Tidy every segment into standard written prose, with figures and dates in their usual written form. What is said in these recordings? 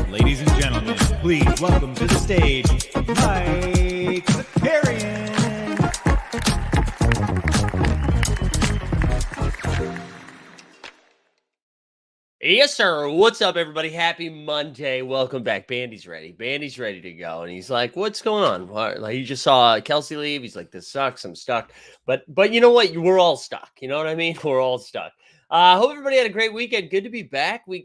Ladies and gentlemen, please welcome to the stage, Mike Zakarian. Yes, sir. What's up, everybody? Happy Monday. Welcome back. Bandy's ready. Bandy's ready to go. And he's like, what's going on? Like, he just saw Kelsey leave. He's like, this sucks. I'm stuck. But you know what? We're all stuck. You know what I mean? We're all stuck. Hope everybody had a great weekend. Good to be back. We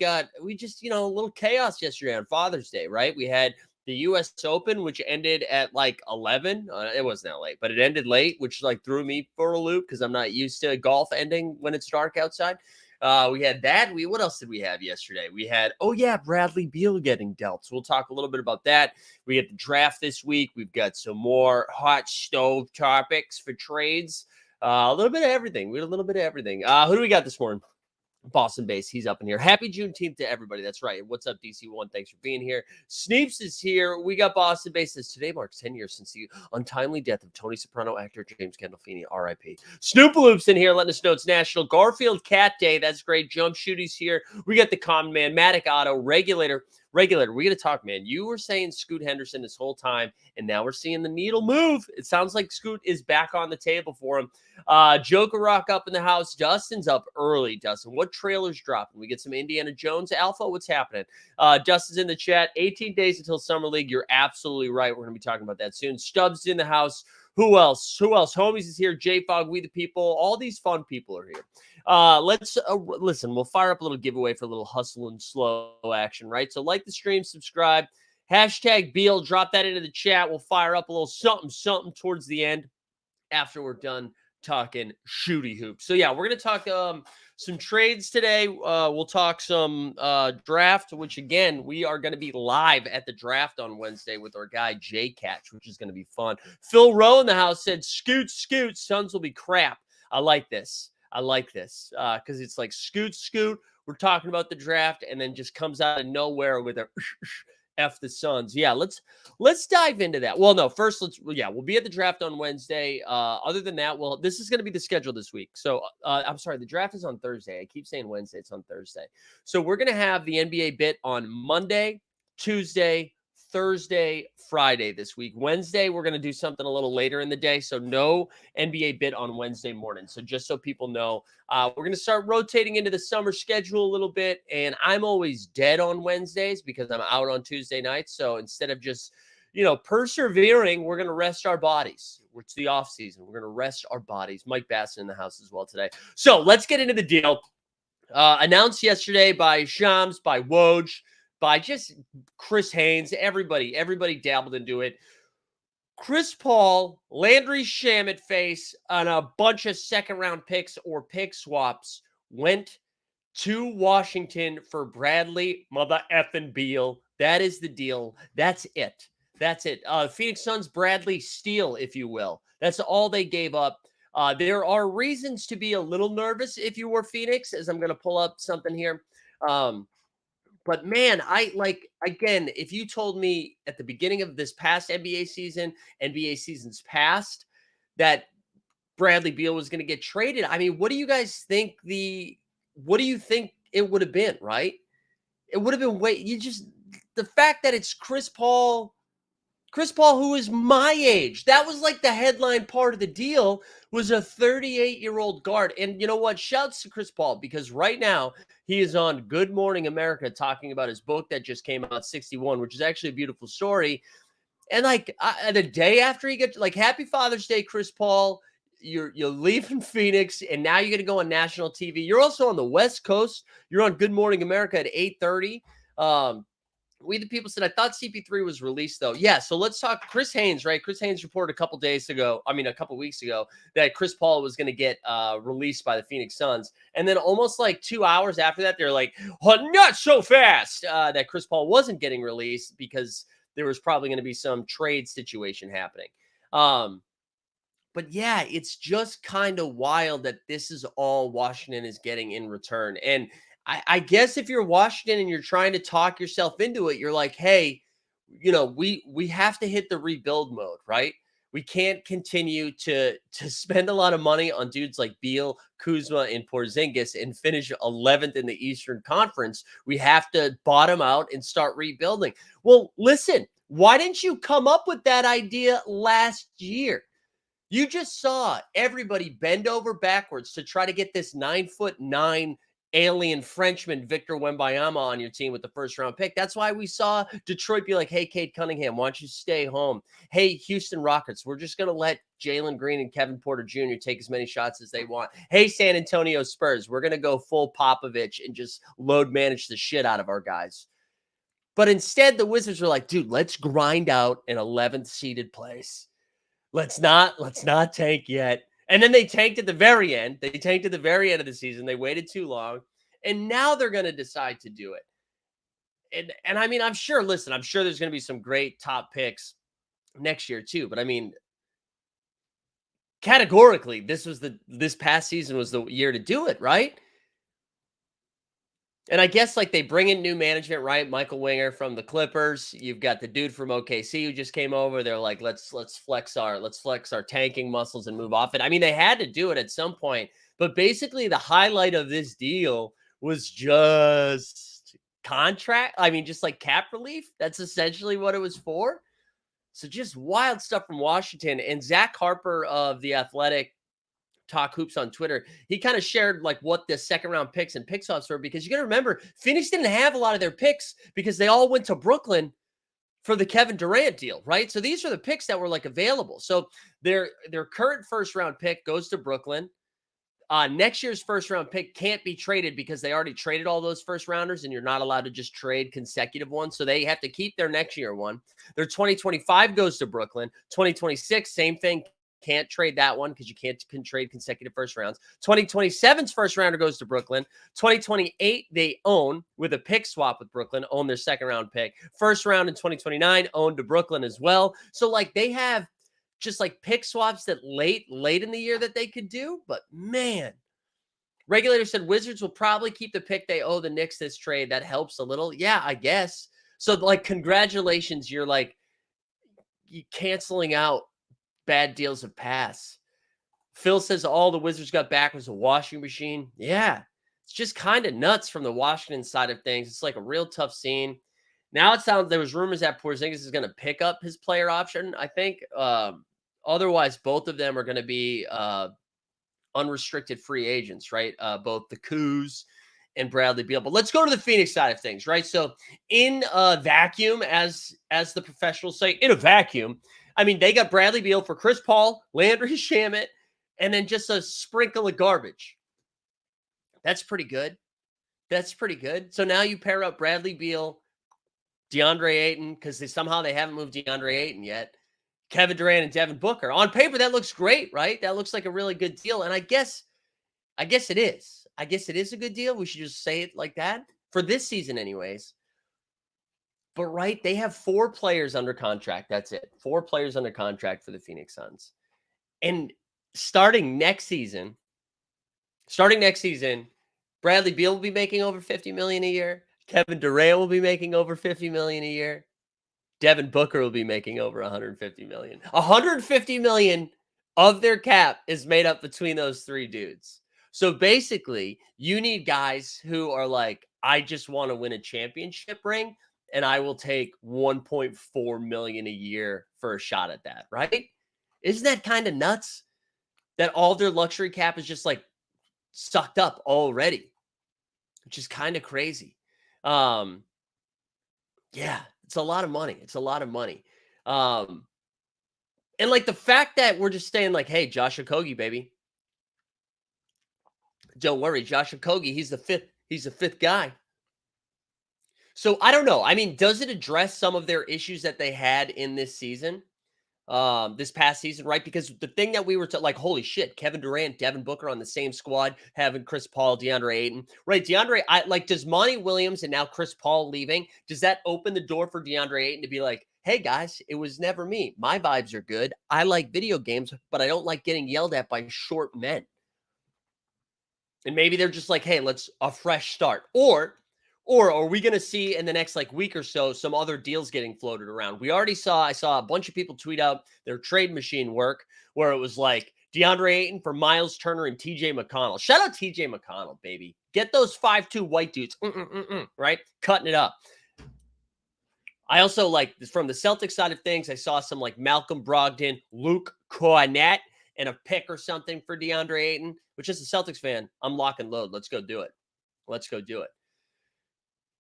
just, a little chaos yesterday on Father's Day, right? We had the U.S. Open, which ended at like 11. It wasn't that late, but it ended late, which like threw me for a loop because I'm not used to golf ending when it's dark outside. We had that. What else did we have yesterday? We had, Bradley Beal getting dealt. So we'll talk a little bit about that. We had the draft this week. We've got some more hot stove topics for trades. A little bit of everything. We had a little bit of everything. Who do we got this morning? Boston base. He's up in here. Happy Juneteenth to everybody. That's right. What's up, DC1? Thanks for being here. Sneeps is here. We got Boston base. Says today marks 10 years since the untimely death of Tony Soprano actor James Gandolfini, RIP. Snoopaloop's in here letting us know it's National Garfield Cat Day. That's great. Jump Shooty's here. We got the common man, Matic Auto, Regulator, we got to talk, man. You were saying Scoot Henderson this whole time, and now we're seeing the needle move. It sounds like Scoot is back on the table for him. Joker Rock up in the house. Dustin's up early. Dustin, what trailers dropping? We get some Indiana Jones Alpha. What's happening? Dustin's in the chat. 18 days until Summer League. You're absolutely right. We're going to be talking about that soon. Stubbs in the house. Who else? Homies is here. J-Fog, We the People. All these fun people are here. Let's listen. We'll fire up a little giveaway for a little hustle and slow action, right? So like the stream, subscribe, hashtag Beal, drop that into the chat. We'll fire up a little something towards the end after we're done talking shooty hoops. So yeah, we're gonna talk some trades today. We'll talk some draft, which again we are going to be live at the draft on Wednesday with our guy Jay Catch, which is going to be fun. Phil Rowe in the house said, "Scoot, Suns will be crap." I like this because it's like scoot. We're talking about the draft, and then just comes out of nowhere with a F the Suns. Yeah, let's dive into that. Well, no, first we'll be at the draft on Wednesday. Other than that, this is going to be the schedule this week. So I'm sorry, the draft is on Thursday. I keep saying Wednesday. It's on Thursday. So we're going to have the NBA bit on Monday, Tuesday, Thursday, Friday this week. Wednesday, we're going to do something a little later in the day. So no NBA bit on Wednesday morning. So just so people know, we're going to start rotating into the summer schedule a little bit. And I'm always dead on Wednesdays because I'm out on Tuesday nights. So instead of just, persevering, we're going to rest our bodies. It's the off season. We're going to rest our bodies. Mike Basson in the house as well today. So let's get into the deal. Announced yesterday by Shams, by Woj, by just Chris Haynes, everybody dabbled into it. Chris Paul, Landry Shamet face, and a bunch of second-round picks or pick swaps went to Washington for Bradley mother effing Beal. That is the deal. That's it. Phoenix Suns, Bradley Steele, if you will. That's all they gave up. There are reasons to be a little nervous if you were Phoenix, as I'm going to pull up something here. But man, if you told me at the beginning of this past NBA season, NBA seasons past, that Bradley Beal was going to get traded. I mean, what do you guys think what do you think it would have been, right? It would have been the fact that it's Chris Paul, who is my age. That was like the headline part of the deal, was a 38-year-old guard. And you know what? Shouts to Chris Paul, because right now he is on Good Morning America talking about his book that just came out, 61, which is actually a beautiful story. And like the day after he gets, like, Happy Father's Day, Chris Paul. You're leaving Phoenix, and now you're going to go on national TV. You're also on the West Coast. You're on Good Morning America at 8:30. We the People said, I thought CP3 was released, though. Yeah, so let's talk Chris Haynes, right? Chris Haynes reported a couple weeks ago, that Chris Paul was going to get released by the Phoenix Suns. And then almost like 2 hours after that, they're like, oh, not so fast, that Chris Paul wasn't getting released because there was probably going to be some trade situation happening. But yeah, it's just kind of wild that this is all Washington is getting in return. And I guess if you're Washington and you're trying to talk yourself into it, you're like, hey, we have to hit the rebuild mode, right? We can't continue to spend a lot of money on dudes like Beal, Kuzma, and Porzingis and finish 11th in the Eastern Conference. We have to bottom out and start rebuilding. Well, listen, why didn't you come up with that idea last year? You just saw everybody bend over backwards to try to get this 9'9" alien Frenchman, Victor Wembanyama, on your team with the first-round pick. That's why we saw Detroit be like, hey, Cade Cunningham, why don't you stay home? Hey, Houston Rockets, we're just going to let Jalen Green and Kevin Porter Jr. take as many shots as they want. Hey, San Antonio Spurs, we're going to go full Popovich and just load manage the shit out of our guys. But instead, the Wizards were like, dude, let's grind out an 11th seeded place. Let's not tank yet. And then they tanked at the very end. They tanked at the very end of the season. They waited too long. And now they're going to decide to do it. And I mean, I'm sure there's going to be some great top picks next year too. But I mean, categorically, this past season was the year to do it, right? And I guess like they bring in new management, right? Michael Winger from the Clippers. You've got the dude from OKC who just came over. They're like, let's flex our tanking muscles and move off it. I mean, they had to do it at some point, but basically the highlight of this deal was just contract. I mean, just like cap relief. That's essentially what it was for. So just wild stuff from Washington. And Zach Harper of The Athletic, Talk Hoops on Twitter, he kind of shared like what the second round picks and pick swaps were, because you got to remember, Phoenix didn't have a lot of their picks because they all went to Brooklyn for the Kevin Durant deal, right? So these are the picks that were like available. So their current first round pick goes to Brooklyn. Next year's first round pick can't be traded because they already traded all those first rounders, and you're not allowed to just trade consecutive ones. So they have to keep their next year one. Their 2025 goes to Brooklyn. 2026, same thing. Can't trade that one because you can't trade consecutive first rounds. 2027's first rounder goes to Brooklyn. 2028, they own with a pick swap with Brooklyn, own their second round pick. First round in 2029 owned to Brooklyn as well. So like they have just like pick swaps that late in the year that they could do. But man, regulators said Wizards will probably keep the pick they owe the Knicks this trade. That helps a little. Yeah, I guess. So like, congratulations. You're like, you canceling out bad deals of pass. Phil says all the Wizards got back was a washing machine. Yeah, it's just kind of nuts from the Washington side of things. It's like a real tough scene. Now it sounds there was rumors that Porzingis is going to pick up his player option, I think. Otherwise, both of them are going to be unrestricted free agents, right? Both the Kuz and Bradley Beal. But let's go to the Phoenix side of things, right? So in a vacuum, as the professionals say, in a vacuum, I mean, they got Bradley Beal for Chris Paul, Landry Shamet, and then just a sprinkle of garbage. That's pretty good. So now you pair up Bradley Beal, DeAndre Ayton, because they haven't moved DeAndre Ayton yet, Kevin Durant and Devin Booker. On paper, that looks great, right? That looks like a really good deal. And I guess it is. I guess it is a good deal. We should just say it like that for this season anyways. But right, they have 4 players under contract. That's it. 4 players under contract for the Phoenix Suns. And starting next season, Bradley Beal will be making over $50 million a year. Kevin Durant will be making over $50 million a year. Devin Booker will be making over $150 million. $150 million of their cap is made up between those 3 dudes. So basically, you need guys who are like, I just want to win a championship ring and I will take 1.4 million a year for a shot at that, right? Isn't that kind of nuts that all their luxury cap is just like sucked up already, which is kind of crazy. Um yeah, it's a lot of money. It's a lot of money. Um and like the fact that we're just saying like, hey, Josh Okogie, baby, don't worry, Josh Okogie, he's the fifth guy. So I don't know. I mean, does it address some of their issues that they had in this season? This past season, right? Because the thing that we were like, holy shit, Kevin Durant, Devin Booker on the same squad, having Chris Paul, DeAndre Ayton, right? DeAndre, does Monty Williams and now Chris Paul leaving, does that open the door for DeAndre Ayton to be like, hey guys, it was never me. My vibes are good. I like video games, but I don't like getting yelled at by short men. And maybe they're just like, hey, let's a fresh start. Or are we going to see in the next like week or so some other deals getting floated around? I saw a bunch of people tweet out their trade machine work where it was like DeAndre Ayton for Miles Turner and TJ McConnell. Shout out TJ McConnell, baby. Get those 5'2" white dudes, right? Cutting it up. I also like from the Celtics side of things, I saw some like Malcolm Brogdon, Luke Kornet, and a pick or something for DeAndre Ayton, which is a Celtics fan. I'm lock and load. Let's go do it. Let's go do it.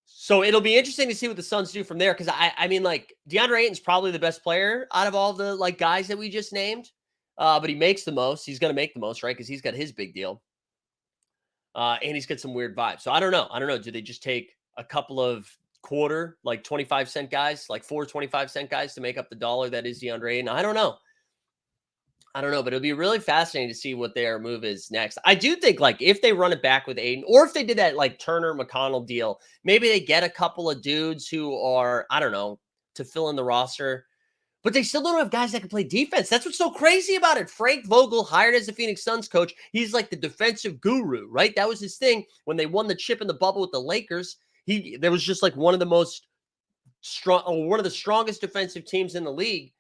So it'll be interesting to see what the Suns do from there. Cause I mean, like DeAndre Ayton's probably the best player out of all the like guys that we just named. But he makes the most. He's going to make the most, right? Cause he's got his big deal. And he's got some weird vibes. So I don't know. Do they just take a couple of quarter, like 25-cent guys, like 4 25-cent guys to make up the dollar that is DeAndre Ayton? I don't know. But it'll be really fascinating to see what their move is next. I do think, like, if they run it back with Aiden, or if they did that, like, Turner McConnell deal, maybe they get a couple of dudes who are, I don't know, to fill in the roster, but they still don't have guys that can play defense. That's what's so crazy about it. Frank Vogel, hired as the Phoenix Suns coach, he's like the defensive guru, right? That was his thing when they won the chip in the bubble with the Lakers. There was just like one of the strongest defensive teams in the league.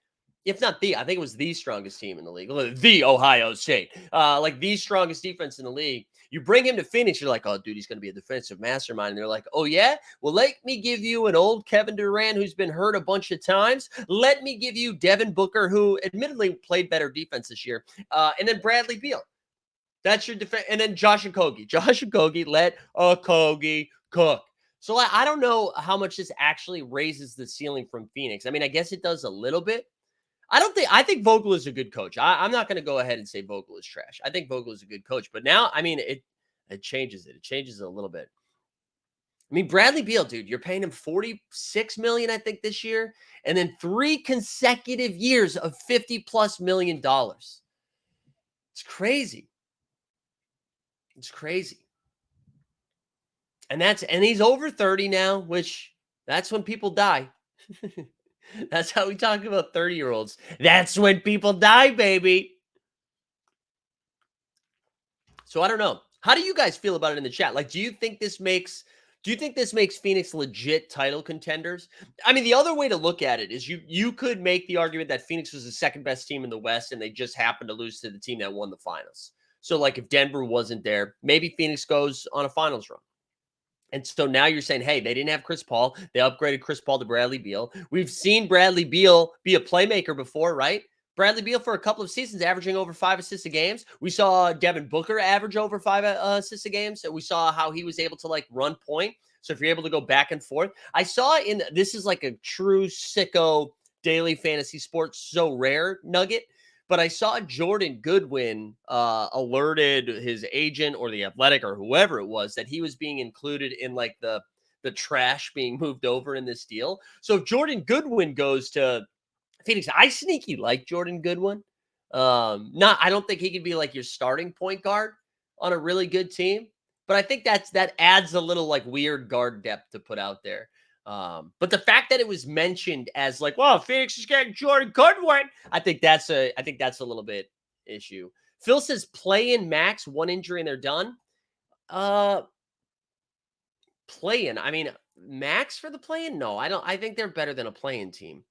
If not I think it was the strongest team in the league, the Ohio State, like the strongest defense in the league. You bring him to Phoenix, you're like, oh, dude, he's going to be a defensive mastermind. And they're like, oh, yeah? Well, let me give you an old Kevin Durant who's been hurt a bunch of times. Let me give you Devin Booker, who admittedly played better defense this year. And then Bradley Beal. That's your defense. And then Josh Okogie. Let Okogie cook. So I don't know how much this actually raises the ceiling from Phoenix. I mean, I guess it does a little bit. I think Vogel is a good coach. I'm not going to go ahead and say Vogel is trash. I think Vogel is a good coach, but now, I mean, it changes it. It changes it a little bit. I mean, Bradley Beal, dude, you're paying him $46 million, I think, this year, and then 3 consecutive years of $50+ million. It's crazy. It's crazy. And he's over 30 now, which that's when people die. That's how we talk about 30-year-olds. That's when people die, baby. So I don't know. How do you guys feel about it in the chat? Like, do you think this makes Phoenix legit title contenders? I mean, the other way to look at it is you could make the argument that Phoenix was the second best team in the West and they just happened to lose to the team that won the finals. So like if Denver wasn't there, maybe Phoenix goes on a finals run. And so now you're saying, hey, they didn't have Chris Paul. They upgraded Chris Paul to Bradley Beal. We've seen Bradley Beal be a playmaker before, right? Bradley Beal for a couple of seasons averaging over 5 assists a game. We saw Devin Booker average over 5 assists a game. So we saw how he was able to like run point. So if you're able to go back and forth, I saw this is like a true sicko daily fantasy sports so rare nugget. But I saw Jordan Goodwin alerted his agent or the Athletic or whoever it was that he was being included in like the trash being moved over in this deal. So if Jordan Goodwin goes to Phoenix, I sneaky like Jordan Goodwin. I don't think he could be like your starting point guard on a really good team, but I think that adds a little like weird guard depth to put out there. But the fact that it was mentioned as like, well, Phoenix is getting Jordan Goodwin, I think that's a little bit issue. Phil says play in max, 1 injury and they're done. Play in. I mean, max for the play in? No, I don't. I think they're better than a play-in team.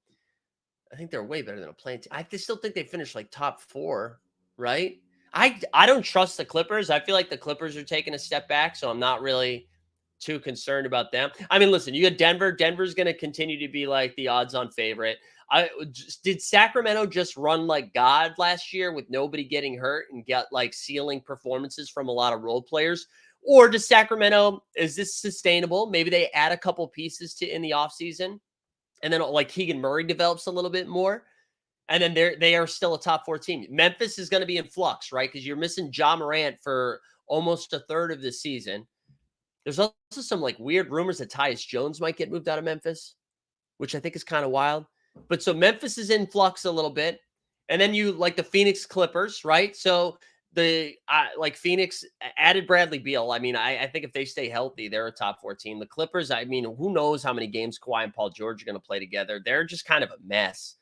I think they're way better than a play-in team. I still think they finished like top 4. right? I don't trust the Clippers. I feel like the Clippers are taking a step back, so I'm not really too concerned about them. I mean, listen, you got Denver. Denver's going to continue to be like the odds-on favorite. Did Sacramento just run like God last year with nobody getting hurt and get like ceiling performances from a lot of role players? Or does Sacramento, is this sustainable? Maybe they add a couple pieces to in the offseason and then like Keegan Murray develops a little bit more. And then they are still a top 4 team. Memphis is going to be in flux, right? Because you're missing Ja Morant for almost a third of the season. There's also some like weird rumors that Tyus Jones might get moved out of Memphis, which I think is kind of wild. But so Memphis is in flux a little bit. And then you like the Phoenix Clippers, right? So the like Phoenix added Bradley Beal. I mean, I think if they stay healthy, they're a top 4 team. The Clippers, I mean, who knows how many games Kawhi and Paul George are going to play together? They're just kind of a mess.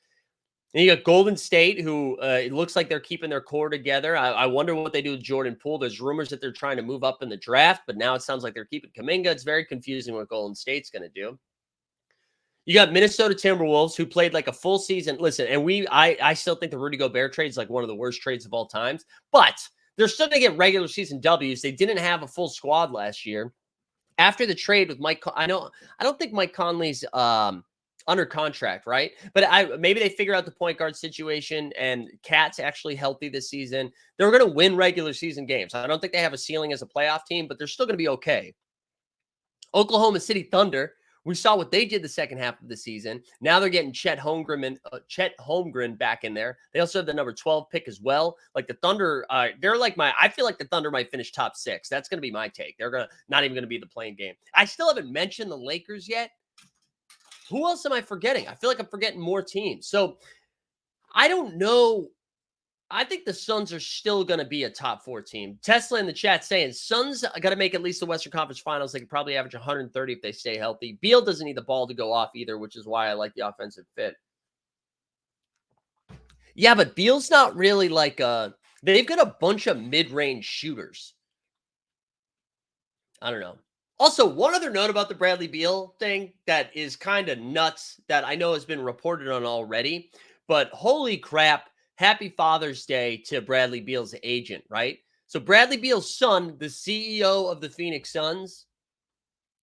And you got Golden State, who it looks like they're keeping their core together. I wonder what they do with Jordan Poole. There's rumors that they're trying to move up in the draft, but now it sounds like they're keeping Kuminga. It's very confusing what Golden State's going to do. You got Minnesota Timberwolves, who played like a full season. Listen, and I still think the Rudy Gobert trade is like one of the worst trades of all times, but they're still going to get regular season W's. They didn't have a full squad last year. After the trade with Mike, I don't think Mike Conley's under contract, right? But maybe they figure out the point guard situation and Cat's actually healthy this season. They're going to win regular season games. I don't think they have a ceiling as a playoff team, but they're still going to be okay. Oklahoma City Thunder, we saw what they did the second half of the season. Now they're getting Chet Holmgren back in there. They also have the number 12 pick as well. Like the Thunder, they're like I feel like the Thunder might finish top 6. That's going to be my take. They're not even going to be the playing game. I still haven't mentioned the Lakers yet. Who else am I forgetting? I feel like I'm forgetting more teams. So I don't know. I think the Suns are still going to be a top 4 team. Tesla in the chat saying Suns got to make at least the Western Conference Finals. They could probably average 130 if they stay healthy. Beal doesn't need the ball to go off either, which is why I like the offensive fit. Yeah, but Beal's not really like they've got a bunch of mid-range shooters. I don't know. Also, one other note about the Bradley Beal thing that is kind of nuts that I know has been reported on already, but holy crap, happy Father's Day to Bradley Beal's agent, right? So Bradley Beal's son, the CEO of the Phoenix Suns,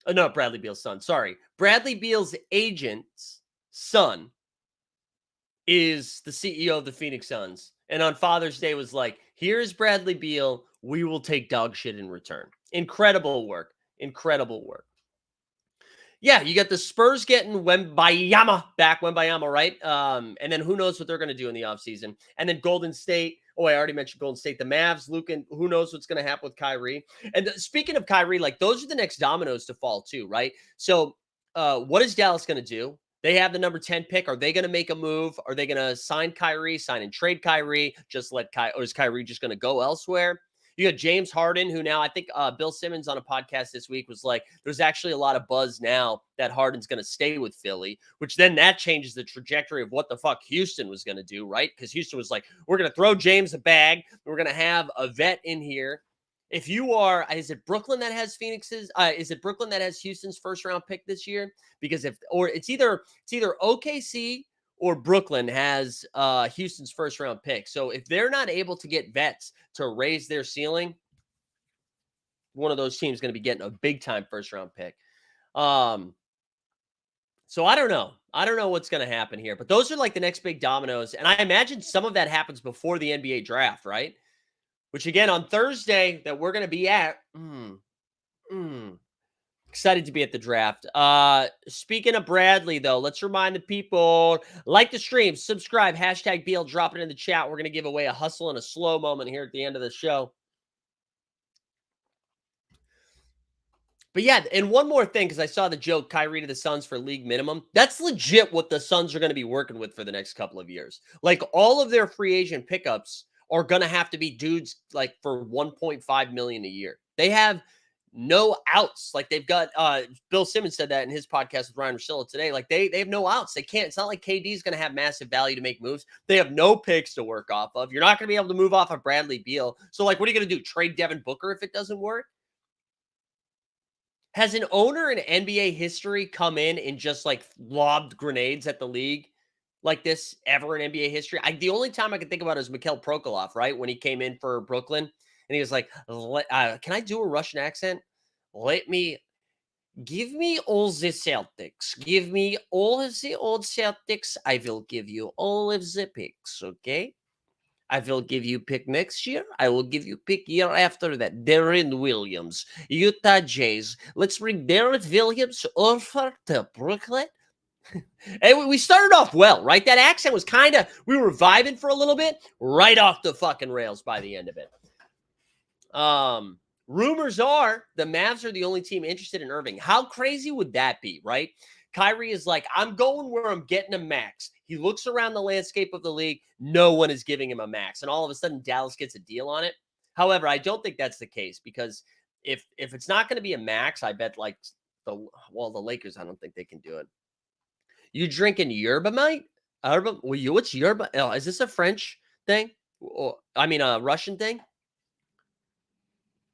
no, Bradley Beal's son, sorry. Bradley Beal's agent's son is the CEO of the Phoenix Suns. And on Father's Day was like, here's Bradley Beal. We will take dog shit in return. Incredible work. Incredible work. Yeah, you got the Spurs getting Wembayama back, right? And then who knows what they're going to do in the offseason. And then Golden State. Oh, I already mentioned Golden State. The Mavs, Luke, and who knows what's going to happen with Kyrie. And speaking of Kyrie, like those are the next dominoes to fall too, right? So what is Dallas going to do? They have the number 10 pick. Are they going to make a move? Are they going to sign Kyrie, sign and trade Kyrie, just let or is Kyrie just going to go elsewhere? You got James Harden, who now I think Bill Simmons on a podcast this week was like, there's actually a lot of buzz now that Harden's going to stay with Philly, which then that changes the trajectory of what the fuck Houston was going to do, right? Because Houston was like, we're going to throw James a bag. We're going to have a vet in here. If you are, is it Brooklyn that has Phoenix's? Is it Brooklyn that has Houston's first round pick this year? Because it's either OKC or Brooklyn has Houston's first round pick. So if they're not able to get vets to raise their ceiling, one of those teams is going to be getting a big time first round pick. So I don't know. I don't know what's going to happen here, but those are like the next big dominoes. And I imagine some of that happens before the NBA draft, right? Which again, on Thursday that we're going to be at, excited to be at the draft. Speaking of Bradley, though, let's remind the people, like the stream, subscribe, hashtag Beal, drop it in the chat. We're going to give away a hustle and a slow moment here at the end of the show. But yeah, and one more thing, because I saw the joke, Kyrie to the Suns for league minimum. That's legit what the Suns are going to be working with for the next couple of years. Like all of their free agent pickups are going to have to be dudes like for 1.5 million a year. They have no outs. Like they've got Bill Simmons said that in his podcast with Ryan Russillo today. Like they have no outs. They can't. It's not like KD is going to have massive value to make moves. They have no picks to work off of. You're not going to be able to move off of Bradley Beal. So like, what are you going to do? Trade Devin Booker if it doesn't work? Has an owner in NBA history come in and just like lobbed grenades at the league like this ever in NBA history. The only time I can think about is Mikhail Prokhorov, right? When he came in for Brooklyn and he was like, can I do a Russian accent? Give me all the Celtics. Give me all of the old Celtics. I will give you all of the picks, okay? I will give you pick next year. I will give you pick year after that. Darren Williams, Utah Jazz. Let's bring Darren Williams over to Brooklyn. And we started off well, right? That accent was we were vibing for a little bit, right off the fucking rails by the end of it. Rumors are the Mavs are the only team interested in Irving. How crazy would that be, right? Kyrie is like, I'm going where I'm getting a max. He looks around the landscape of the league. No one is giving him a max. And all of a sudden, Dallas gets a deal on it. However, I don't think that's the case because if it's not going to be a max, I bet like the Lakers, I don't think they can do it. You drinking yerba mate? What's yerba? Oh, is this a French thing? A Russian thing?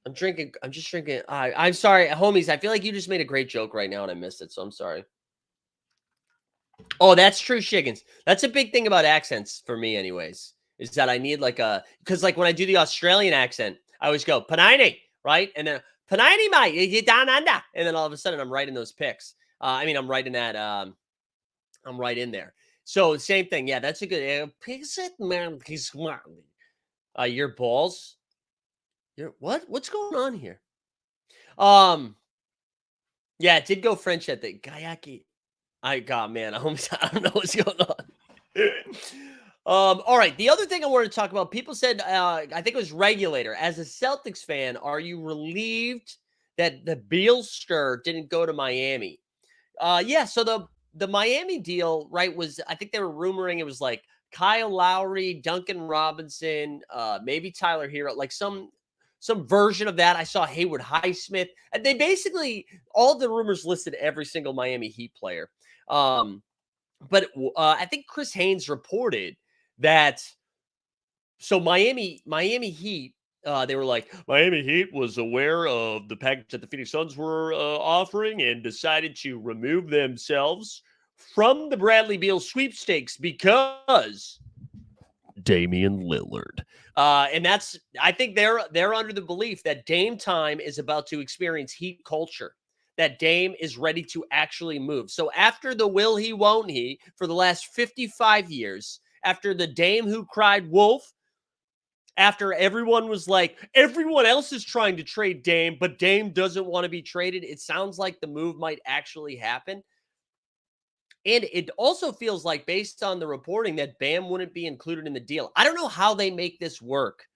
I'm just drinking. I'm sorry, homies. I feel like you just made a great joke right now and I missed it, so I'm sorry. Oh, that's true, Shiggins. That's a big thing about accents for me, anyways, is that I need because like when I do the Australian accent, I always go, Panini, right? And then, Panini, mate, you down under. And then all of a sudden I'm writing those picks. I'm writing that, I'm right in there. So same thing. Yeah, that's a good, your balls. What's going on here? Yeah, it did go French at the Gayaki. I don't know what's going on. All right. The other thing I wanted to talk about, people said, I think it was Regulator. As a Celtics fan, are you relieved that the Beal stir didn't go to Miami? Yeah. So the Miami deal, right, was I think they were rumoring it was like Kyle Lowry, Duncan Robinson, maybe Tyler Hero, like some version of that. I saw Hayward Highsmith. And they basically all the rumors listed every single Miami Heat player. But I think Chris Haynes reported that. So Miami Heat, they were like, Miami Heat was aware of the package that the Phoenix Suns were offering and decided to remove themselves from the Bradley Beal sweepstakes because Damian Lillard. And I think they're under the belief that Dame time is about to experience Heat culture, that Dame is ready to actually move. So after the will he, won't he, for the last 55 years, after the Dame who cried wolf, after everyone was like, everyone else is trying to trade Dame, but Dame doesn't want to be traded, it sounds like the move might actually happen. And it also feels like, based on the reporting, that Bam wouldn't be included in the deal. I don't know how they make this work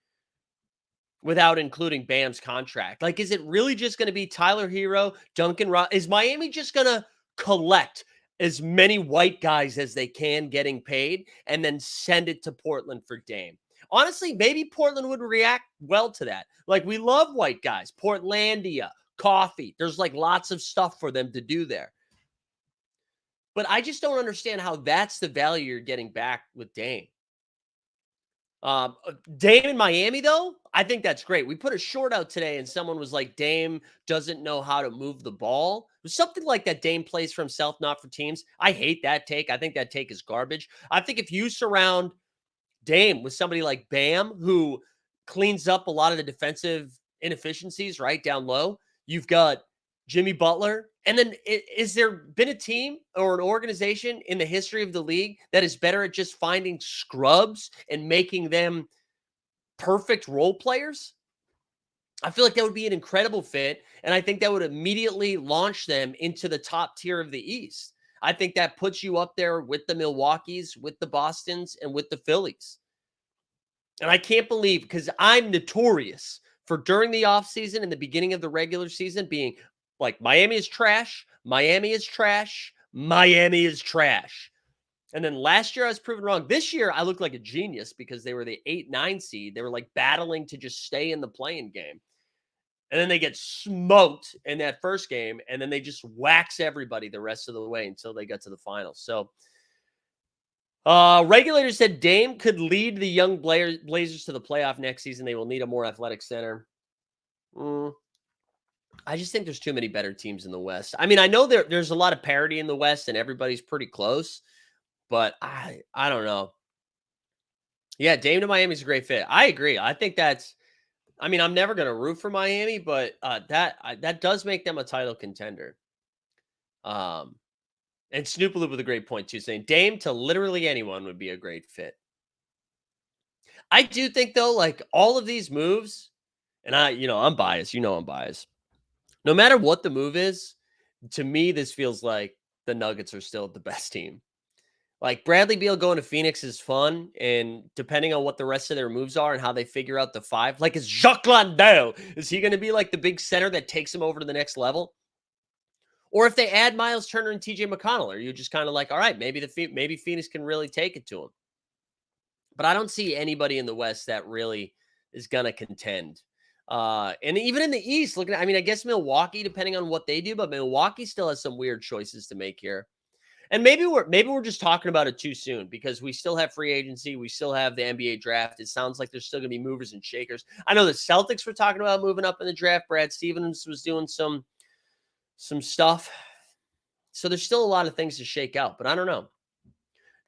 without including Bam's contract. Like, is it really just going to be Tyler Hero, Duncan Is Miami just going to collect as many white guys as they can getting paid and then send it to Portland for Dame? Honestly, maybe Portland would react well to that. Like, we love white guys. Portlandia, coffee. There's like lots of stuff for them to do there. But I just don't understand how that's the value you're getting back with Dame. Dame in Miami, though, I think that's great. We put a short out today and someone was like, Dame doesn't know how to move the ball. It was something like that. Dame plays for himself, not for teams. I hate that take. I think that take is garbage. I think if you surround Dame with somebody like Bam, who cleans up a lot of the defensive inefficiencies right down low, you've got Jimmy Butler. And then is there been a team or an organization in the history of the league that is better at just finding scrubs and making them perfect role players? I feel like that would be an incredible fit. And I think that would immediately launch them into the top tier of the East. I think that puts you up there with the Milwaukees, with the Bostons, and with the Phillies. And I can't believe, because I'm notorious for during the offseason and the beginning of the regular season being like, Miami is trash, Miami is trash, Miami is trash. And then last year I was proven wrong. This year I looked like a genius because they were the 8-9 seed. They were like battling to just stay in the play-in game. And then they get smoked in that first game, and then they just wax everybody the rest of the way until they got to the finals. So Regulators said Dame could lead the young Blazers to the playoff next season. They will need a more athletic center. I just think there's too many better teams in the West. I mean, I know there's a lot of parity in the West and everybody's pretty close, But I don't know. Yeah, Dame to Miami is a great fit. I agree. I think that's. I mean, I'm never going to root for Miami, but that does make them a title contender. Um, and Snoop Loop with a great point too, saying Dame to literally anyone would be a great fit. I do think though, like all of these moves, and I'm biased. I'm biased. No matter what the move is, to me, this feels like the Nuggets are still the best team. Like Bradley Beal going to Phoenix is fun, and depending on what the rest of their moves are and how they figure out the five, like is Jacques Landale, is he going to be like the big center that takes him over to the next level? Or if they add Miles Turner and TJ McConnell, are you just kind of like, all right, maybe Phoenix can really take it to him? But I don't see anybody in the West that really is going to contend. And even in the East, I guess Milwaukee, depending on what they do, but Milwaukee still has some weird choices to make here. And maybe we're just talking about it too soon because we still have free agency. We still have the NBA draft. It sounds like there's still going to be movers and shakers. I know the Celtics were talking about moving up in the draft. Brad Stevens was doing some stuff. So there's still a lot of things to shake out, but I don't know.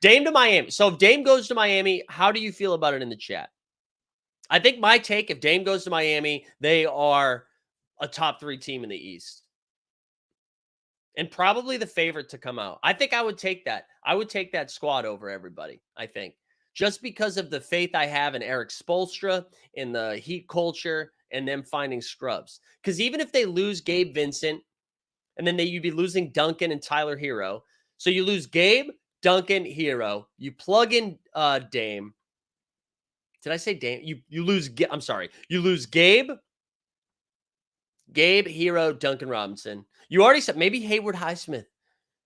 Dame to Miami. So if Dame goes to Miami, how do you feel about it in the chat? I think my take, if Dame goes to Miami, they are a top 3 team in the East. And probably the favorite to come out. I think I would take that. I would take that squad over everybody, I think. Just because of the faith I have in Eric Spoelstra, in the Heat culture, and them finding scrubs. Because even if they lose Gabe Vincent, and then you'd be losing Duncan and Tyler Hero. So you lose Gabe, Duncan, Hero. You plug in Dame. Did I say Dame? You lose. I'm sorry. You lose Gabe, Hero, Duncan Robinson. You already said maybe Hayward Highsmith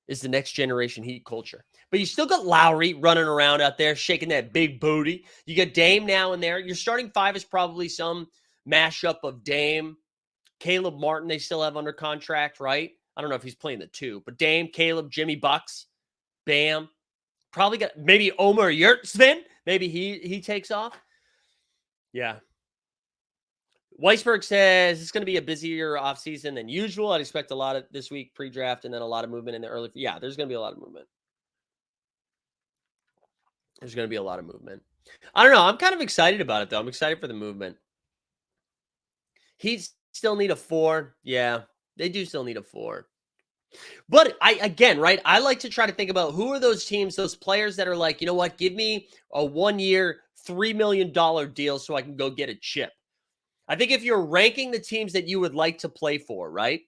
is the next generation Heat culture. But you still got Lowry running around out there shaking that big booty. You got Dame now in there. Your starting 5 is probably some mashup of Dame, Caleb Martin they still have under contract, right? I don't know if he's playing the 2, but Dame, Caleb, Jimmy Bucks, Bam. Probably got maybe Omer Yurtseven. Maybe he takes off. Yeah. Weisberg says it's going to be a busier offseason than usual. I'd expect a lot of this week pre-draft and then a lot of movement in the early. Yeah, there's going to be a lot of movement. There's going to be a lot of movement. I don't know. I'm kind of excited about it, though. I'm excited for the movement. He still need a 4. Yeah, they do still need a 4. But I like to try to think about who are those teams, those players that are like, you know what, give me a 1-year, $3 million deal so I can go get a chip. I think if you're ranking the teams that you would like to play for, right?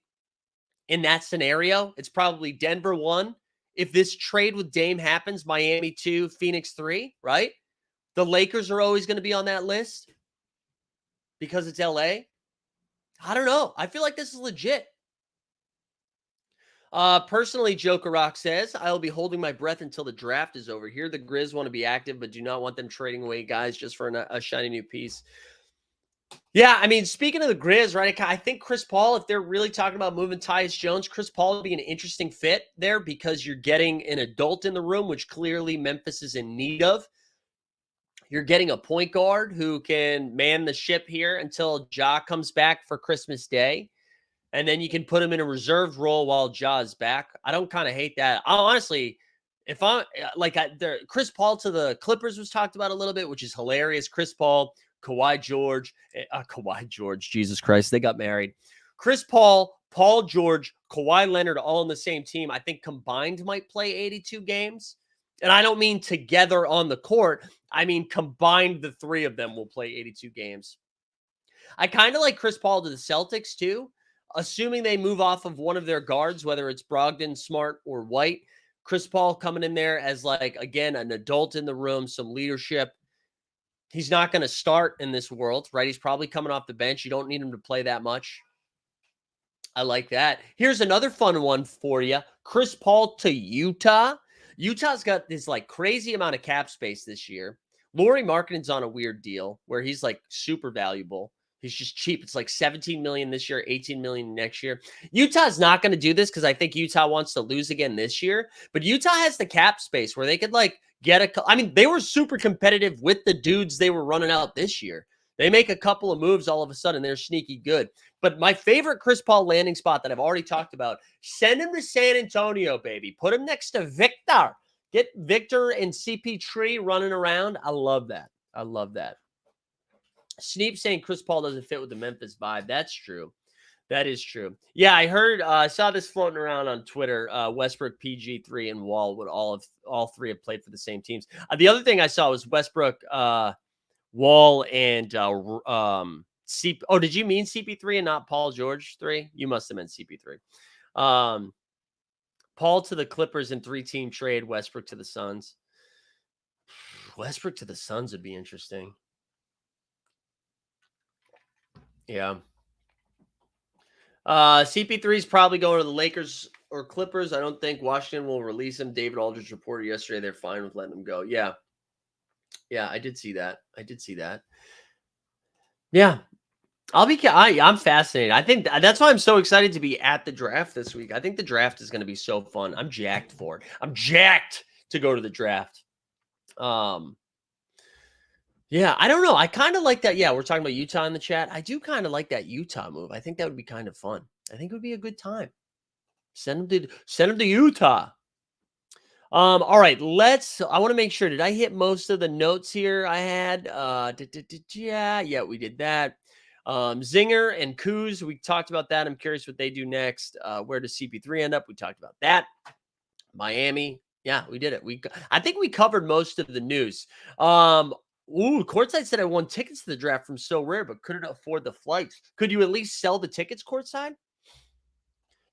In that scenario, it's probably Denver 1. If this trade with Dame happens, Miami 2, Phoenix 3, right? The Lakers are always going to be on that list because it's LA. I don't know. I feel like this is legit. Personally, Joker Rock says, I'll be holding my breath until the draft is over. Here, the Grizz want to be active, but do not want them trading away guys just for a shiny new piece. Yeah, I mean, speaking of the Grizz, right, I think Chris Paul, if they're really talking about moving Tyus Jones, Chris Paul would be an interesting fit there because you're getting an adult in the room, which clearly Memphis is in need of. You're getting a point guard who can man the ship here until Ja comes back for Christmas Day. And then you can put him in a reserved role while Ja is back. I don't kind of hate that. Honestly, if I'm Chris Paul to the Clippers was talked about a little bit, which is hilarious. Chris Paul, Kawhi George, Jesus Christ, they got married. Chris Paul, Paul George, Kawhi Leonard, all on the same team. I think combined might play 82 games. And I don't mean together on the court. I mean combined, the 3 of them will play 82 games. I kind of like Chris Paul to the Celtics too. Assuming they move off of one of their guards, whether it's Brogdon, Smart, or White, Chris Paul coming in there as, like, again, an adult in the room, some leadership. He's not going to start in this world, right? He's probably coming off the bench. You don't need him to play that much. I like that. Here's another fun one for you. Chris Paul to Utah. Utah's got this, like, crazy amount of cap space this year. Lauri Markkanen's on a weird deal where he's, like, super valuable. He's just cheap. It's like $17 million this year, $18 million next year. Utah's not going to do this because I think Utah wants to lose again this year. But Utah has the cap space where they could, like, they were super competitive with the dudes they were running out this year. They make a couple of moves, all of a sudden they're sneaky good. But my favorite Chris Paul landing spot that I've already talked about, send him to San Antonio, baby. Put him next to Victor. Get Victor and CP3 running around. I love that. I love that. Sneap saying Chris Paul doesn't fit with the Memphis vibe. That's true. That is true. Yeah, I heard. I saw this floating around on Twitter. Westbrook, PG3, and Wall would all three have played for the same teams. The other thing I saw was Westbrook, Wall, and CP. Oh, did you mean CP3 and not Paul George 3? You must have meant CP3. Paul to the Clippers in 3-team trade. Westbrook to the Suns. Westbrook to the Suns would be interesting. Yeah. CP3 is probably going to the Lakers or Clippers. I don't think Washington will release him. David Aldridge reported yesterday they're fine with letting him go. Yeah. Yeah, I did see that. Yeah. I'm fascinated. I think that's why I'm so excited to be at the draft this week. I think the draft is going to be so fun. I'm jacked for it. I'm jacked to go to the draft. Yeah, I don't know. I kind of like that. Yeah, we're talking about Utah in the chat. I do kind of like that Utah move. I think that would be kind of fun. I think it would be a good time. Send them to Utah. All right, I want to make sure. Did I hit most of the notes here I had? Yeah, we did that. Zinger and Kuz, we talked about that. I'm curious what they do next. Where does CP3 end up? We talked about that. Miami. Yeah, we did it. I think we covered most of the news. Courtside said I won tickets to the draft from So Rare, but couldn't afford the flights. Could you at least sell the tickets courtside?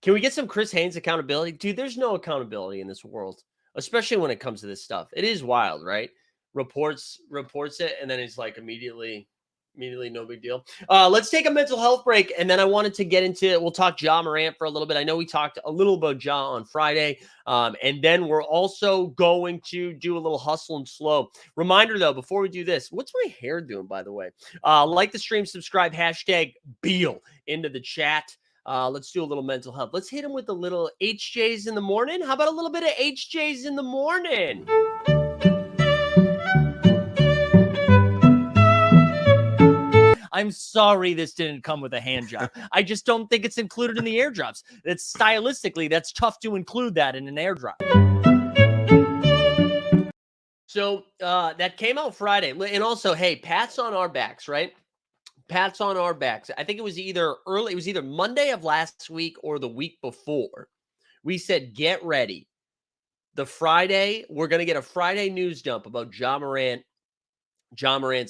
Can we get some Chris Haynes accountability? Dude, there's no accountability in this world, especially when it comes to this stuff. It is wild, right? Reports it, and then it's like immediately no big deal. Let's take a mental health break, and then I wanted to get into, we'll talk Ja Morant for a little bit. I know we talked a little about Ja on Friday, and then we're also going to do a little hustle and slow. Reminder, though, before we do this, what's my hair doing, by the way? Like the stream, subscribe, hashtag Beal into the chat. Let's do a little mental health. Let's hit him with a little HJs in the morning. How about a little bit of HJs in the morning? I'm sorry this didn't come with a hand job. I just don't think it's included in the airdrops. It's stylistically, that's tough to include that in an airdrop. So that came out Friday. And also, hey, Pat's on our backs, right? Pat's on our backs. I think it was either Monday of last week or the week before. We said, get ready. The Friday, we're going to get a Friday news dump about Ja Morant's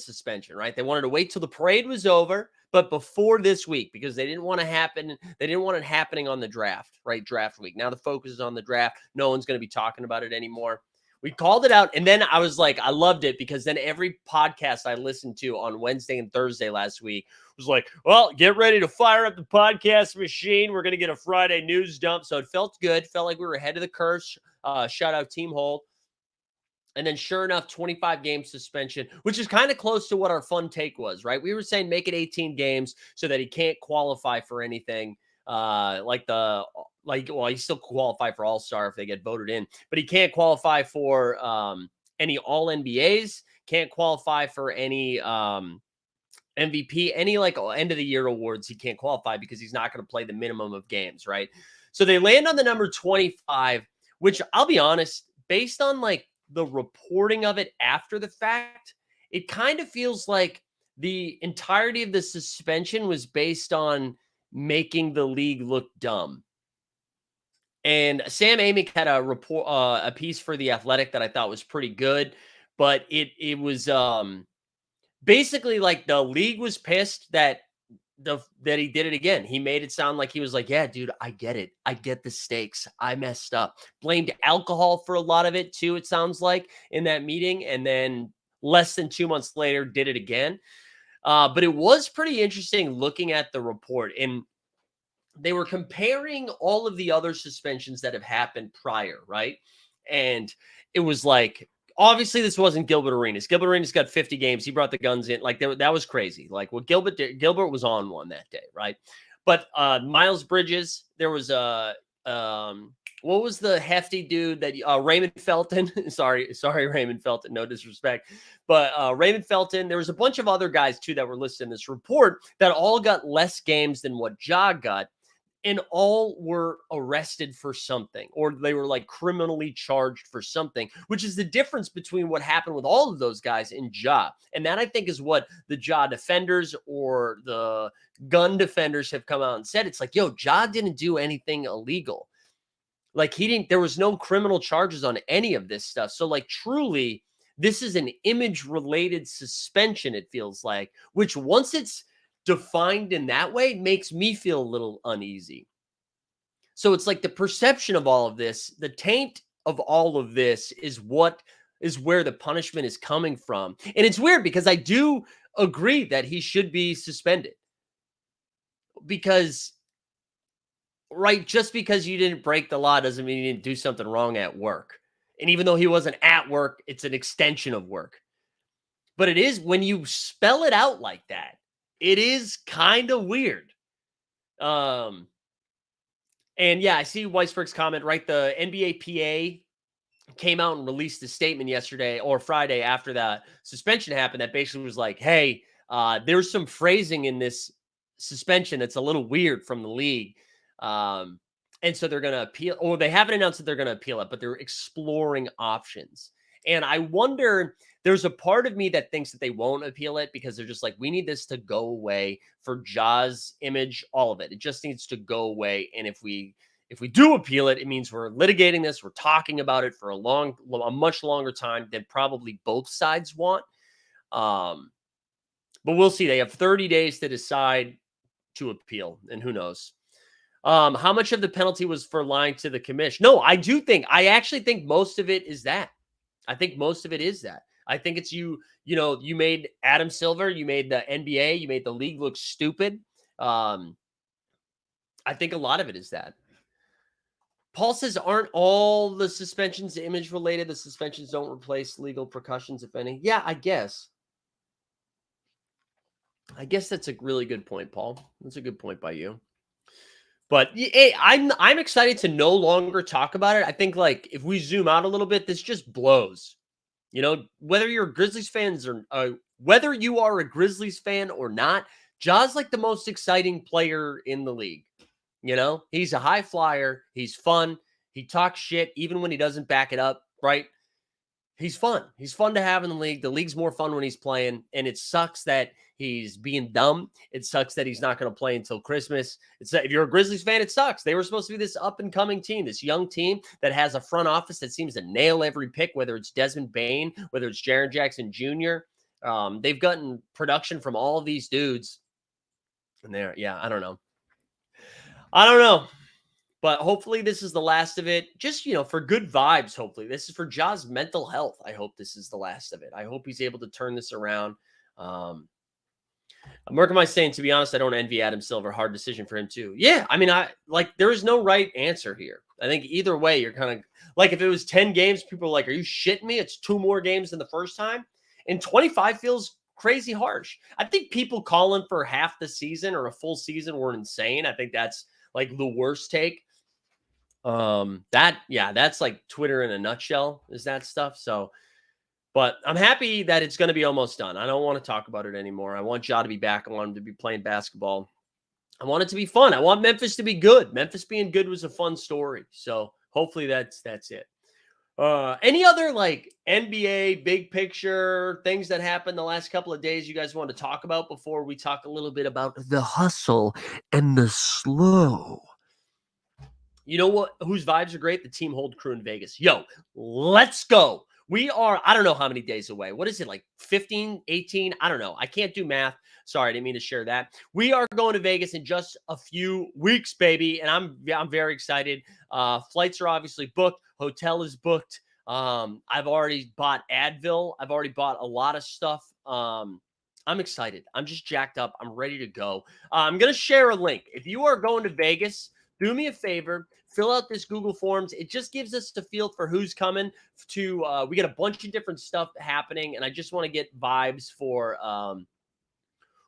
suspension, right? They wanted to wait till the parade was over, but before this week, because they didn't want it happening on the draft, right? Draft week. Now the focus is on the draft. No one's going to be talking about it anymore. We called it out, and then I was like, I loved it, because then every podcast I listened to on Wednesday and Thursday last week was like, well, get ready to fire up the podcast machine. We're going to get a Friday news dump. So it felt good. Felt like we were ahead of the curve. Shout out Team Hold. And then sure enough, 25-game suspension, which is kind of close to what our fun take was, right? We were saying make it 18 games so that he can't qualify for anything he still qualify for All-Star if they get voted in, but he can't qualify for any All-NBAs, can't qualify for any MVP, any like end of the year awards. He can't qualify because he's not going to play the minimum of games, right? So they land on the number 25, which I'll be honest, based on like the reporting of it after the fact, it kind of feels like the entirety of the suspension was based on making the league look dumb. And Sam Amick had a piece for The Athletic that I thought was pretty good, but it was basically like the league was pissed that he did it again. He made it sound like he was like, yeah, dude, I get it. I get the stakes. I messed up. Blamed alcohol for a lot of it too, it sounds like, in that meeting. And then less than 2 months later, did it again. But it was pretty interesting looking at the report. And they were comparing all of the other suspensions that have happened prior, right? And it was like, obviously, this wasn't Gilbert Arenas. Gilbert Arenas got 50 games. He brought the guns in. Like, that was crazy. Like, what Gilbert did, Gilbert was on one that day, right? But Miles Bridges, there was what was the hefty dude that Raymond Felton? sorry, Raymond Felton. No disrespect, but Raymond Felton. There was a bunch of other guys too that were listed in this report that all got less games than what Ja got. and all were arrested for something, or they were like criminally charged for something, which is the difference between what happened with all of those guys in Ja. And that, I think, is what the Ja defenders or the gun defenders have come out and said. It's like, yo, Ja didn't do anything illegal. Like, there was no criminal charges on any of this stuff. So, like, truly, this is an image related suspension, it feels like, which once it's defined in that way makes me feel a little uneasy. So it's like the perception of all of this, the taint of all of this is where the punishment is coming from. And it's weird because I do agree that he should be suspended. Because, right, just because you didn't break the law doesn't mean you didn't do something wrong at work. And even though he wasn't at work, it's an extension of work. But it is, when you spell it out like that, it is kind of weird. And yeah, I see Weisberg's comment, right? The NBA PA came out and released a statement yesterday or Friday after that suspension happened that basically was like, hey, there's some phrasing in this suspension that's a little weird from the league. And so they're going to appeal, or they haven't announced that they're going to appeal it, but they're exploring options. And I wonder, there's a part of me that thinks that they won't appeal it because they're just like, we need this to go away for Ja's image, all of it. It just needs to go away. And if we do appeal it, it means we're litigating this. We're talking about it for a much longer time than probably both sides want. But we'll see. They have 30 days to decide to appeal, and who knows. How much of the penalty was for lying to the commission? No, I actually think most of it is that. I think most of it is that. I think it's you made Adam Silver, you made the NBA, you made the league look stupid. I think a lot of it is that. Paul says, aren't all the suspensions image related? The suspensions don't replace legal precautions, if any. Yeah, I guess. That's a really good point, Paul. That's a good point by you. But hey, I'm excited to no longer talk about it. I think, like, if we zoom out a little bit, this just blows. Whether you're a Grizzlies fans or whether you are a Grizzlies fan or not, Ja's like the most exciting player in the league. He's a high flyer. He's fun. He talks shit even when he doesn't back it up, right? He's fun. He's fun to have in the league. The league's more fun when he's playing, and it sucks that he's being dumb. It sucks that he's not going to play until Christmas. If you're a Grizzlies fan, it sucks. They were supposed to be this up-and-coming team, this young team that has a front office that seems to nail every pick, whether it's Desmond Bane, whether it's Jaren Jackson Jr. They've gotten production from all of these dudes. And I don't know. But hopefully this is the last of it. Just, for good vibes, hopefully. This is for Ja's mental health. I hope this is the last of it. I hope he's able to turn this around. Merkhamite saying, to be honest, I don't envy Adam Silver. Hard decision for him, too. Yeah, I mean, there is no right answer here. I think either way, you're kind of like, if it was 10 games, people are like, are you shitting me? It's 2 more games than the first time. And 25 feels crazy harsh. I think people calling for half the season or a full season were insane. I think that's like the worst take. That's like Twitter in a nutshell, is that stuff. So, but I'm happy that it's going to be almost done. I don't want to talk about it anymore. I want Ja to be back. I want him to be playing basketball. I want it to be fun. I want Memphis to be good. Memphis being good was a fun story. So hopefully that's it. Any other like NBA big picture things that happened the last couple of days you guys want to talk about before we talk a little bit about the hustle and the slow? You know what? Whose vibes are great? The Team Hold crew in Vegas. Yo, let's go. We are, I don't know how many days away. What is it, like 15, 18? I don't know. I can't do math. Sorry, I didn't mean to share that. We are going to Vegas in just a few weeks, baby, and I'm very excited. Flights are obviously booked. Hotel is booked. I've already bought Advil. I've already bought a lot of stuff. I'm excited. I'm just jacked up. I'm ready to go. I'm going to share a link. If you are going to Vegas, do me a favor, fill out this Google Forms. It just gives us a feel for who's coming to, we got a bunch of different stuff happening, and I just want to get vibes for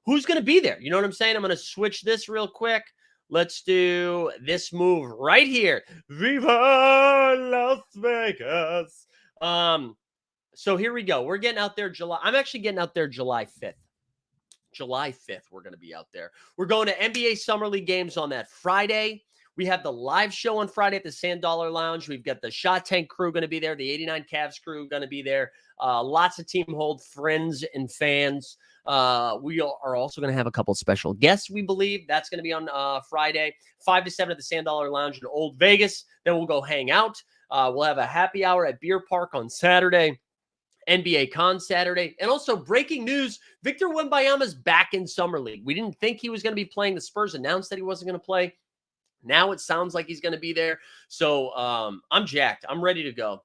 who's going to be there. You know what I'm saying? I'm going to switch this real quick. Let's do this move right here. Viva Las Vegas. So here we go. We're getting out there I'm actually getting out there July 5th. July 5th, we're going to be out there. We're going to NBA Summer League games on that Friday. We have the live show on Friday at the Sand Dollar Lounge. We've got the Shot Tank crew going to be there, the 89 Cavs crew going to be there. Lots of Team Hold friends and fans. We are also going to have a couple special guests, we believe. That's going to be on Friday, 5 to 7 at the Sand Dollar Lounge in Old Vegas. Then we'll go hang out. We'll have a happy hour at Beer Park on Saturday. NBA Con Saturday. And also breaking news, Victor Wembanyama's back in Summer League. We didn't think he was going to be playing. The Spurs announced that he wasn't going to play. Now it sounds like he's going to be there. So I'm jacked. I'm ready to go.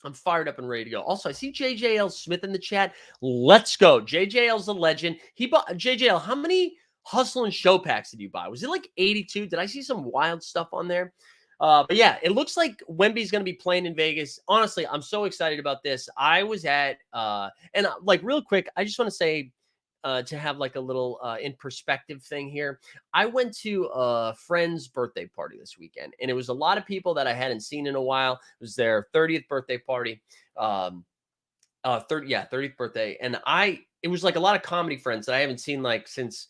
I'm fired up and ready to go. Also, I see JJL Smith in the chat. Let's go. JJL's a legend. He bought JJL. How many Hustle and Show packs did you buy? Was it like 82? Did I see some wild stuff on there? But yeah, it looks like Wemby's going to be playing in Vegas. Honestly, I'm so excited about this. I was at, like real quick, I just want to say, to have like a little in perspective thing here. I went to a friend's birthday party this weekend, and it was a lot of people that I hadn't seen in a while. It was their 30th birthday party. 30th birthday. And it was like a lot of comedy friends that I haven't seen like since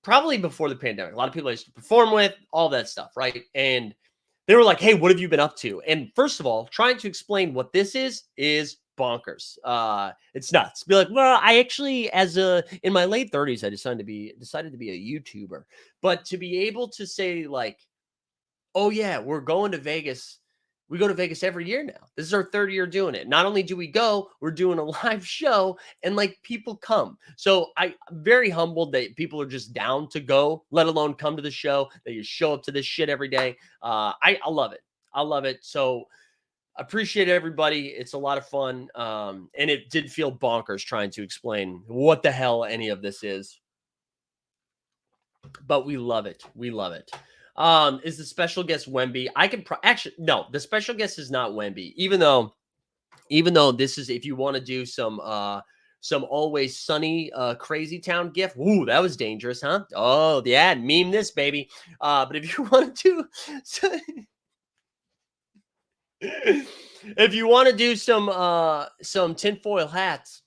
probably before the pandemic. A lot of people I used to perform with, all that stuff, right? And they were like, hey, what have you been up to? And first of all, trying to explain what this is bonkers. It's nuts. Be like, well, I actually, in my late 30s, I decided to be a YouTuber. But to be able to say like, oh yeah, we're going to Vegas. We go to Vegas every year now. This is our third year doing it. Not only do we go, we're doing a live show and like people come. So I'm very humbled that people are just down to go, let alone come to the show. That you show up to this shit every day. I love it. I love it. So appreciate everybody. It's a lot of fun. And it did feel bonkers trying to explain what the hell any of this is. But we love it. We love it. Is the special guest Wemby? I can actually no, the special guest is not Wemby, even though this is, if you want to do some Always Sunny Crazy Town gif. Ooh, that was dangerous, huh? Oh, yeah, meme this baby. But if you want to do if you want to do some tinfoil hats,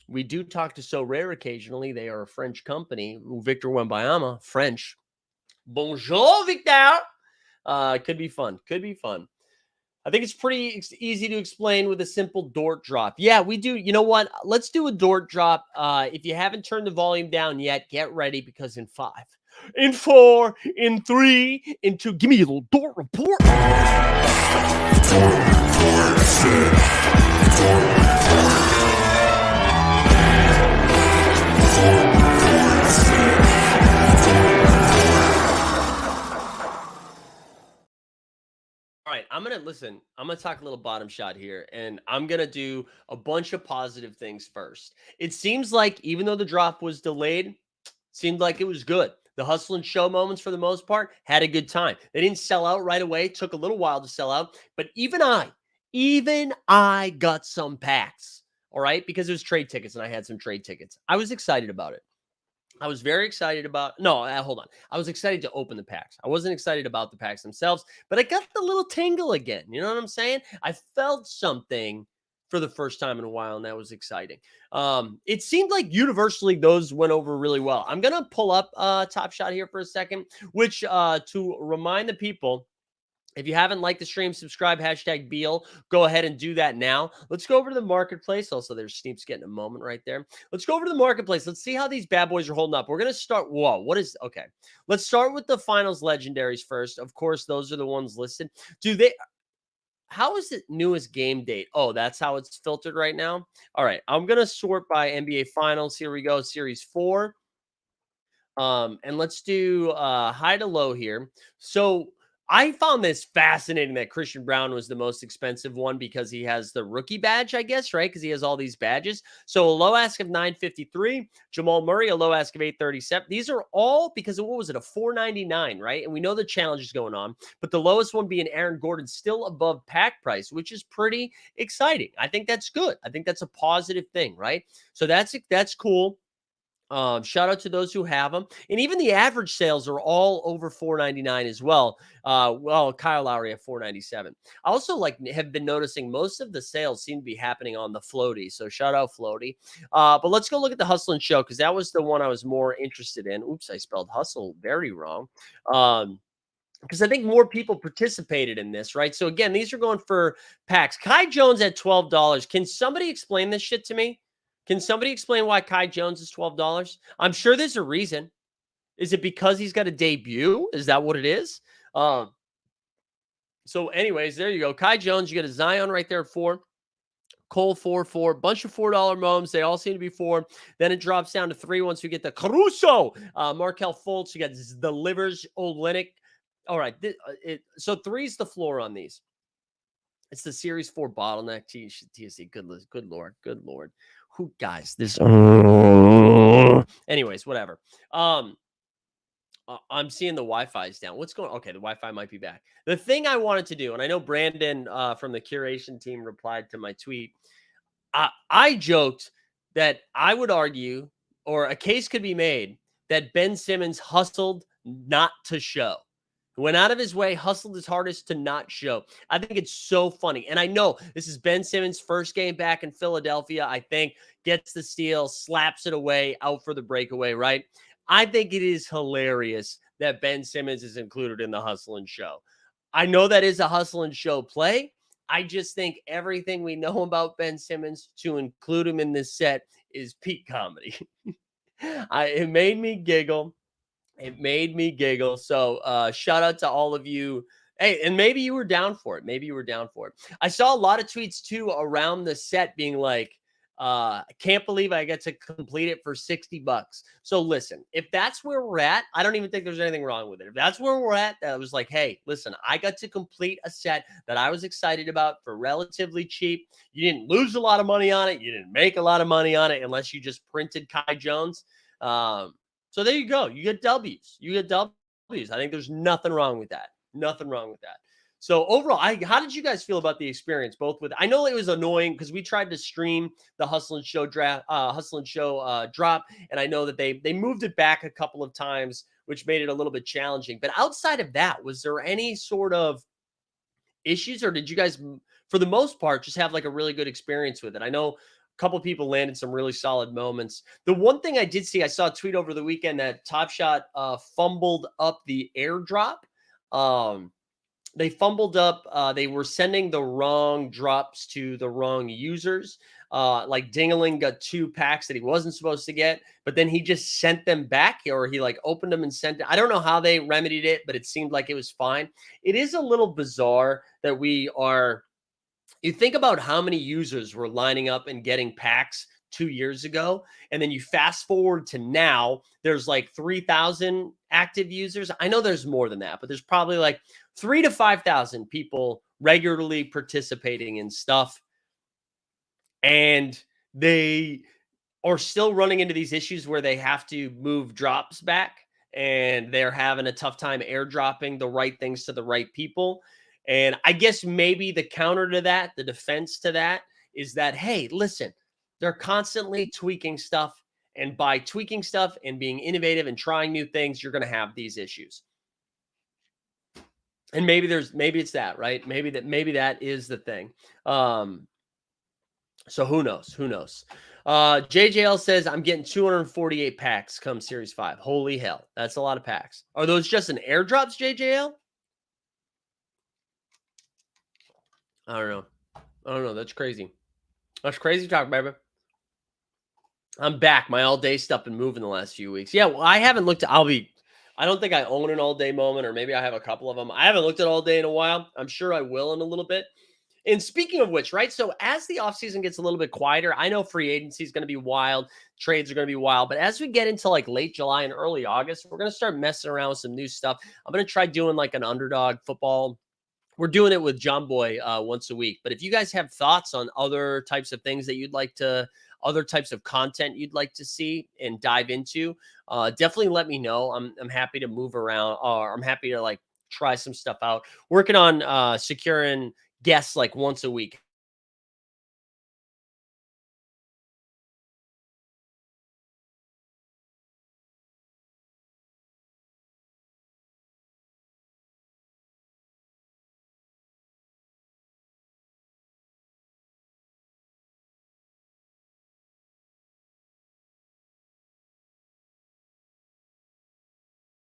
we do talk to So Rare occasionally. They are a French company. Victor Wembanyama, French. Bonjour, Victor. Could be fun. Could be fun. I think it's pretty easy to explain with a simple Dort drop. Yeah, we do. You know what? Let's do a Dort drop. If you haven't turned the volume down yet, get ready, because in 5, in 4, in 3, in 2, give me a little Dort report. All right, I'm going to talk a little bottom shot here, and I'm going to do a bunch of positive things first. It seems like even though the drop was delayed, seemed like it was good. The Hustle and Show moments, for the most part, had a good time. They didn't sell out right away. It took a little while to sell out, but even I got some packs, all right, because it was trade tickets, and I had some trade tickets. I was excited about it. I was very excited about, no, hold on. I was excited to open the packs. I wasn't excited about the packs themselves, but I got the little tingle again. You know what I'm saying? I felt something for the first time in a while, and that was exciting. It seemed like universally those went over really well. I'm going to pull up Top Shot here for a second, which to remind the people, if you haven't liked the stream, subscribe, hashtag Beal. Go ahead and do that now. Let's go over to the marketplace. Also, there's Sneeps getting a moment right there. Let's go over to the marketplace. Let's see how these bad boys are holding up. We're going to start. Whoa, okay. Let's start with the finals legendaries first. Of course, those are the ones listed. How is it newest game date? Oh, that's how it's filtered right now. All right. I'm going to sort by NBA finals. Here we go. Series 4. And let's do high to low here. So I found this fascinating that Christian Brown was the most expensive one because he has the rookie badge, I guess, right? Because he has all these badges. So a low ask of $953, Jamal Murray, a low ask of $837. These are all because of, what was it, a $499, right? And we know the challenge is going on, but the lowest one being Aaron Gordon, still above pack price, which is pretty exciting. I think that's good. I think that's a positive thing, right? So that's cool. Shout out to those who have them. And even the average sales are all over $499 as well. Kyle Lowry at $497. I also have been noticing most of the sales seem to be happening on the floaty. So shout out floaty. But let's go look at the Hustle and Show, because that was the one I was more interested in. Oops, I spelled hustle very wrong. because I think more people participated in this, right? So again, these are going for packs. Kai Jones at $12. Can somebody explain this shit to me? Can somebody explain why Kai Jones is $12? I'm sure there's a reason. Is it because he's got a debut? Is that what it is? Um, so, anyways, there you go. Kai Jones, you got a Zion right there at 4. Cole 4-4, bunch of $4 moments. They all seem to be 4. Then it drops down to 3 once we get the Caruso, Markel Fultz. You got the Livers, Olenek. All right. So 3's the floor on these. It's the Series 4 bottleneck. TSC. Good Lord. Good Lord. Who, guys, this. Anyways, whatever. I'm seeing the Wi-Fi is down. What's going on? Okay, the Wi-Fi might be back. The thing I wanted to do, and I know Brandon from the curation team replied to my tweet. I joked that I would argue, or a case could be made, that Ben Simmons hustled not to show. Went out of his way, hustled his hardest to not show. I think it's so funny. And I know this is Ben Simmons' first game back in Philadelphia. I think gets the steal, slaps it away, out for the breakaway, right? I think it is hilarious that Ben Simmons is included in the hustle and show. I know that is a hustle and show play. I just think everything we know about Ben Simmons to include him in this set is peak comedy. It made me giggle. It made me giggle. So shout out to all of you. Hey, and maybe you were down for it. Maybe you were down for it. I saw a lot of tweets too around the set being like, I can't believe I get to complete it for $60. So listen, if that's where we're at, I don't even think there's anything wrong with it. If that's where we're at, that was like, hey, listen, I got to complete a set that I was excited about for relatively cheap. You didn't lose a lot of money on it. You didn't make a lot of money on it unless you just printed Kai Jones. So there you go. You get W's. You get W's. I think there's nothing wrong with that. Nothing wrong with that. So overall, how did you guys feel about the experience? Both with, I know it was annoying because we tried to stream the Hustle and Show drop, and I know that they moved it back a couple of times, which made it a little bit challenging. But outside of that, was there any sort of issues, or did you guys, for the most part, just have like a really good experience with it? I know a couple people landed some really solid moments. The one thing I did see, I saw a tweet over the weekend that Top Shot fumbled up the airdrop. They fumbled up. They were sending the wrong drops to the wrong users. Like Dingaling got 2 packs that he wasn't supposed to get, but then he just sent them back, or he like opened them and sent it. I don't know how they remedied it, but it seemed like it was fine. It is a little bizarre that you think about how many users were lining up and getting packs 2 years ago, and then you fast forward to now, there's like 3,000 active users. I know there's more than that, but there's probably like 3 to 5,000 people regularly participating in stuff, and they are still running into these issues where they have to move drops back, and they're having a tough time airdropping the right things to the right people. And I guess maybe the counter to that, the defense to that, is that, hey, listen, they're constantly tweaking stuff. And by tweaking stuff and being innovative and trying new things, you're going to have these issues. And maybe it's that, right? Maybe that is the thing. So who knows? Who knows? JJL says, I'm getting 248 packs come Series 5. Holy hell. That's a lot of packs. Are those just an airdrops, JJL? I don't know. That's crazy. That's crazy talk, baby. I'm back. My all-day stuff been moving the last few weeks. Yeah, well, I haven't looked at, I don't think I own an all-day moment, or maybe I have a couple of them. I haven't looked at all day in a while. I'm sure I will in a little bit. And speaking of which, right? So as the offseason gets a little bit quieter, I know free agency is going to be wild. Trades are going to be wild. But as we get into like late July and early August, we're going to start messing around with some new stuff. I'm going to try doing like an underdog football. We're doing it with John Boy once a week. But if you guys have thoughts on other types of things that you'd like to, other types of content you'd like to see and dive into, definitely let me know. I'm happy to move around, or I'm happy to like try some stuff out. Working on securing guests like once a week.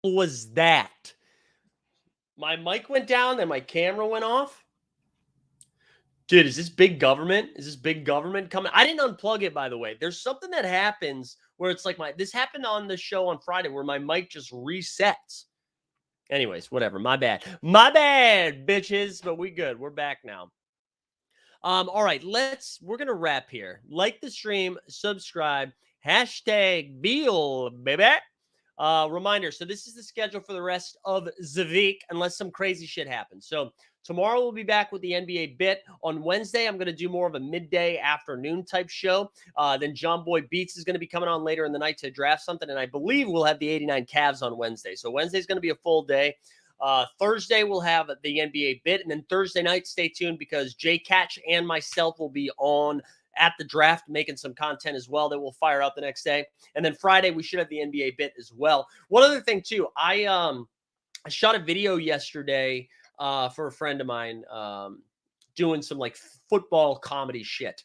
Was that? My mic went down, then my camera went off. Dude, is this big government? Is this big government coming? I didn't unplug it, by the way. There's something that happens where it's like this happened on the show on Friday where my mic just resets. Anyways, whatever. My bad. My bad, bitches. But we good. We're back now. All right, we're gonna wrap here. Like the stream, subscribe, hashtag Beal, baby. Reminder, so this is the schedule for the rest of the week, unless some crazy shit happens. So tomorrow we'll be back with the NBA bit. On Wednesday, I'm going to do more of a midday afternoon type show. Then John Boy Beats is going to be coming on later in the night to draft something, and I believe we'll have the 89 Cavs on Wednesday. So Wednesday's going to be a full day. Thursday, we'll have the NBA bit. And then Thursday night, stay tuned because Jay Catch and myself will be on at the draft making some content as well that we'll fire out the next day. And then Friday, we should have the NBA bit as well. One other thing, too, I shot a video yesterday for a friend of mine doing some like football comedy shit.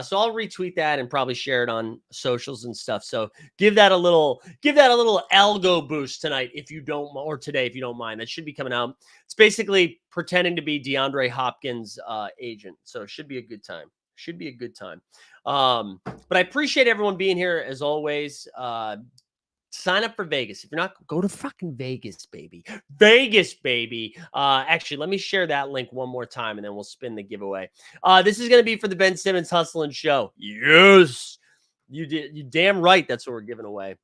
So I'll retweet that and probably share it on socials and stuff. So give that a little algo boost tonight if you don't, or today if you don't mind. That should be coming out. It's basically pretending to be DeAndre Hopkins' agent. So it should be a good time. Should be a good time. But I appreciate everyone being here as always. Sign up for Vegas. If you're not, go to fucking Vegas, baby. Vegas, baby. Actually, let me share that link one more time and then we'll spin the giveaway. This is going to be for the Ben Simmons Hustlin' Show. Yes. You did. You damn right. That's what we're giving away.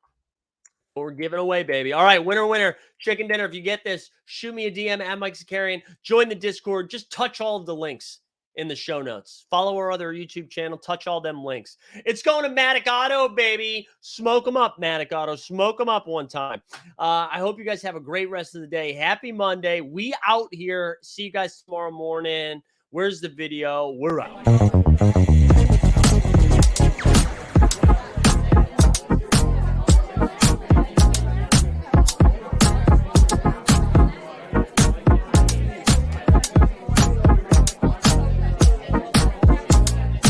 We're giving away, baby. All right, winner, chicken dinner. If you get this, shoot me a DM at Mike Zakarian. Join the Discord. Just touch all of the links in the show notes. Follow our other YouTube channel. Touch all them links. It's going to Matic Auto, baby. Smoke them up, Matic Auto. Smoke them up one time. I hope you guys have a great rest of the day. Happy Monday. We out here. See you guys tomorrow morning. Where's the video? We're out.